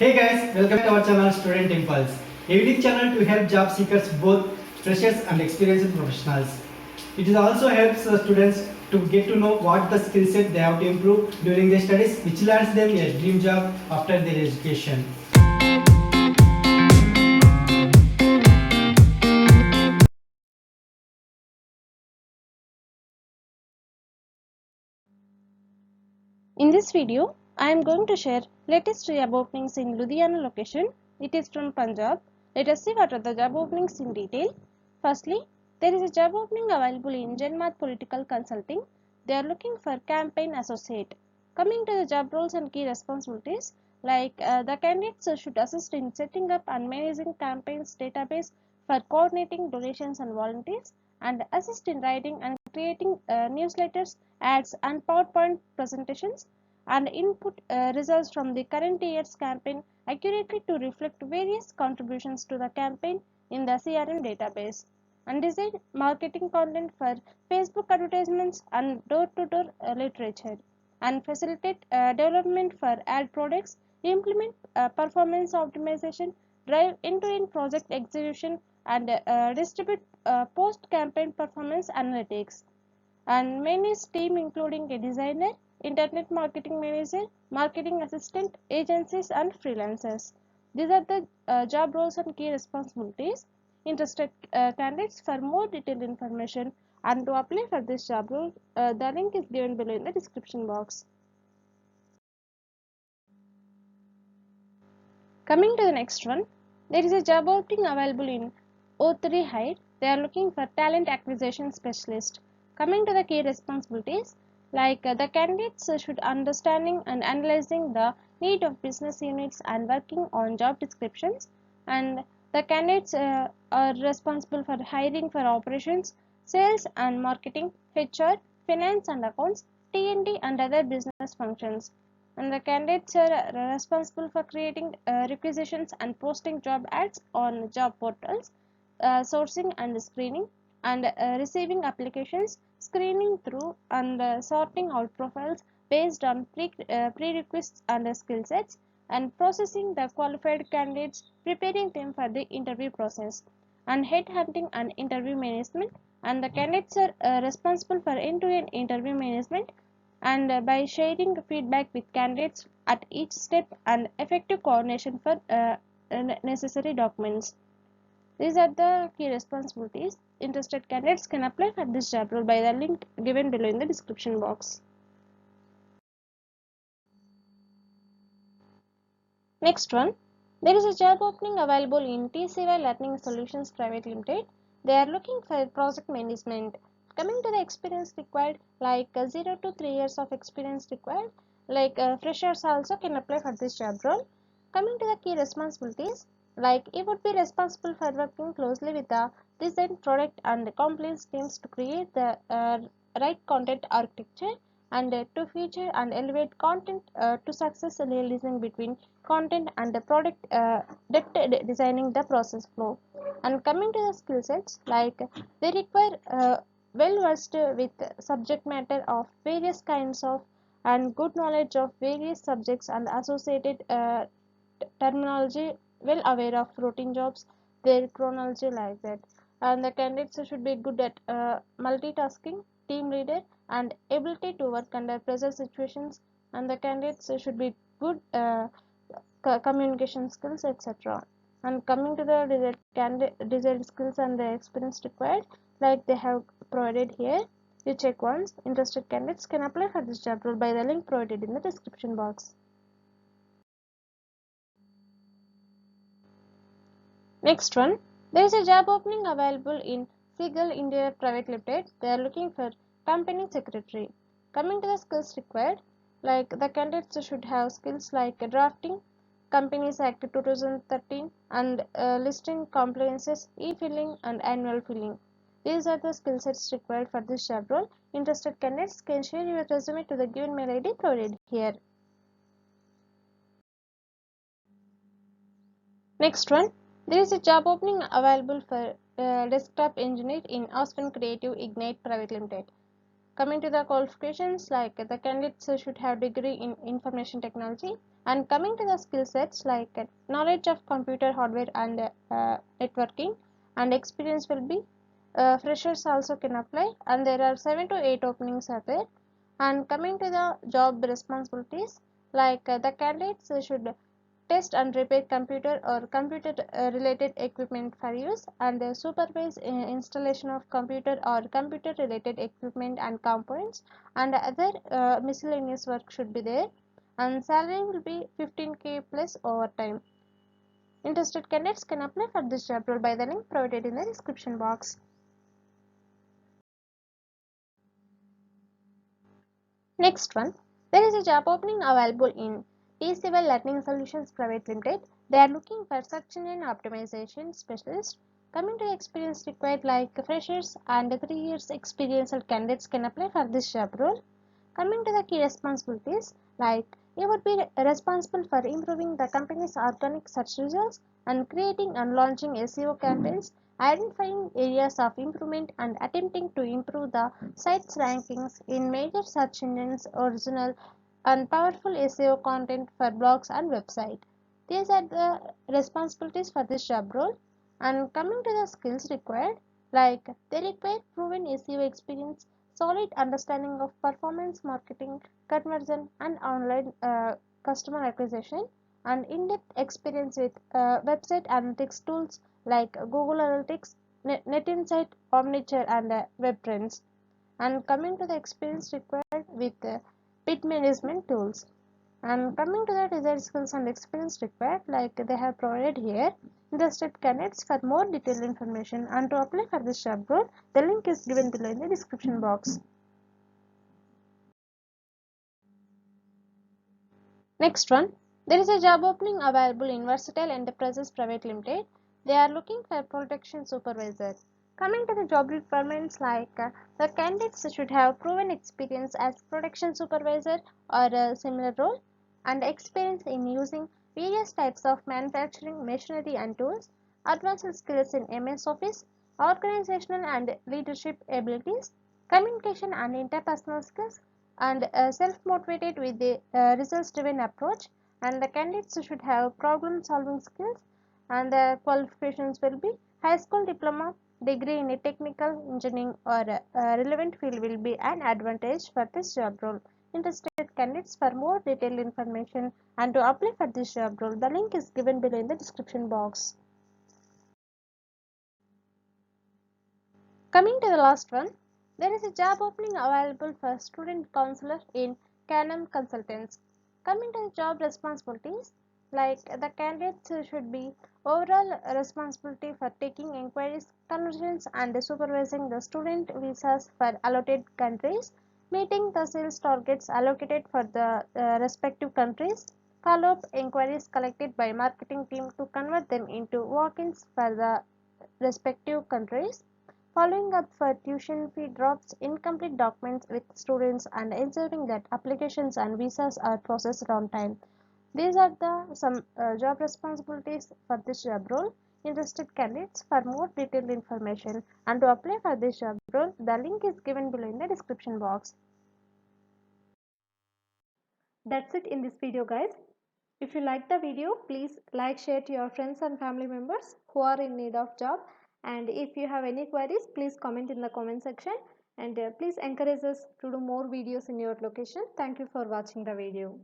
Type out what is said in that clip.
Hey guys, welcome to our channel Student Impulse, a unique channel to help job seekers, both freshers and experienced professionals. It also helps students to get to know what the skill set they have to improve during their studies, which lands them a dream job after their education. In this video, I am going to share latest job openings in Ludhiana location. It is from Punjab. Let us see what are the job openings in detail. Firstly, there is a job opening available in Genmath Political Consulting. They are looking for campaign associate. Coming to the job roles and key responsibilities, the candidates should assist in setting up and managing campaigns database for coordinating donations and volunteers, and assist in writing and creating newsletters, ads, and PowerPoint presentations, and input results from the current year's campaign accurately to reflect various contributions to the campaign in the CRM database, and design marketing content for Facebook advertisements and door-to-door literature, and facilitate development for ad products, implement performance optimization, drive end-to-end project execution, and distribute post-campaign performance analytics, and manage team including a designer, internet marketing manager, marketing assistant, agencies, and freelancers. These are the job roles and key responsibilities. Interested candidates, for more detailed information and to apply for this job role, the link is given below in the description box. Coming to the next one, there is a job opening available in O3 Hire. They are looking for talent acquisition specialist. Coming to the key responsibilities, the candidates should understanding and analyzing the need of business units and working on job descriptions, and the candidates are responsible for hiring for operations, sales and marketing, HR, finance and accounts, T&D and other business functions, and the candidates are responsible for creating requisitions and posting job ads on job portals, sourcing and screening, and receiving applications, screening through and sorting out profiles based on prerequisites and skill sets, and processing the qualified candidates, preparing them for the interview process, and headhunting and interview management, and the candidates are responsible for end-to-end interview management, and by sharing feedback with candidates at each step, and effective coordination for necessary documents. These are the key responsibilities. Interested candidates can apply for this job role by the link given below in the description box. Next one, there is a job opening available in TCY Learning Solutions Private Limited. They are looking for project management. Coming to the experience required, 0 to 3 years of experience required, freshers also can apply for this job role. Coming to the key responsibilities, you would be responsible for working closely with the design, product and compliance teams to create the right content architecture, and to feature and elevate content to successfully liaising between content and the product, depth designing the process flow. And coming to the skill sets, they require well versed with subject matter of various kinds of, and good knowledge of various subjects and associated terminology, well aware of routine jobs, their chronology, like that. And the candidates should be good at multitasking, team leader, and ability to work under pressure situations, and the candidates should be good communication skills, etc. And coming to the desired skills and the experience required, they have provided here. You check once. Interested candidates can apply for this job role by the link provided in the description box. Next one, there is a job opening available in Seagull India Private Limited. They are looking for company secretary. Coming to the skills required, the candidates should have skills like drafting, Companies Act 2013, and listing compliances, e-filing, and annual filing. These are the skill sets required for this job role. Interested candidates can share your resume to the given mail ID provided here. Next one, there is a job opening available for desktop engineer in Aspen Creative Ignite Private Limited. Coming to the qualifications, like the candidates should have degree in information technology. And coming to the skill sets, like knowledge of computer hardware and networking, and experience will be freshers also can apply, and there are 7 to 8 openings are there. And coming to the job responsibilities, like the candidates should test and repair computer or computer related equipment for use, and supervise installation of computer or computer related equipment and components, and other miscellaneous work should be there. And salary will be 15K plus overtime. Interested candidates can apply for this job role by the link provided in the description box. Next one, there is a job opening available in T-Civil Learning Solutions Private Limited. They are looking for search engine optimization specialist. Coming to experience required, like freshers and 3 years experienced candidates can apply for this job role. Coming to the key responsibilities, like you would be responsible for improving the company's organic search results and creating and launching SEO campaigns, identifying areas of improvement and attempting to improve the site's rankings in major search engines, original and powerful SEO content for blogs and website. These are the responsibilities for this job role. And coming to the skills required, like they require proven SEO experience, solid understanding of performance marketing, conversion, and online customer acquisition, and in-depth experience with website analytics tools like Google Analytics, NetInsight, Omniture, and WebTrends. And coming to the experience required with bid management tools. And coming to the desired skills and experience required, like they have provided here. Interested candidates, for more detailed information and to apply for this job role, the link is given below in the description box. Next one, there is a job opening available in Versatile Enterprises Private Limited. They are looking for production supervisor. Coming to the job requirements, like the candidates should have proven experience as production supervisor or a similar role, and experience in using various types of manufacturing machinery and tools, advanced skills in MS Office, organizational and leadership abilities, communication and interpersonal skills, and self-motivated with the results-driven approach. And the candidates should have problem-solving skills, and the qualifications will be high school diploma, degree in a technical engineering or relevant field will be an advantage for this job role. Interested candidates, for more detailed information and to apply for this job role, the link is given below in the description box. Coming to the last one, there is a job opening available for student counselor in Canam Consultants. Coming to the job responsibilities, like the candidates should be overall responsibility for taking inquiries, conversions, and supervising the student visas for allotted countries, meeting the sales targets allocated for the respective countries, follow up inquiries collected by marketing team to convert them into walk-ins for the respective countries, following up for tuition fee drops, incomplete documents with students, and ensuring that applications and visas are processed on time. These are the some job responsibilities for this job role. Interested candidates, for more detailed information and to apply for this job role, the link is given below in the description box. That's it in this video, guys. If you like the video, please like, share to your friends and family members who are in need of job. And if you have any queries, please comment in the comment section. And please encourage us to do more videos in your location. Thank you for watching the video.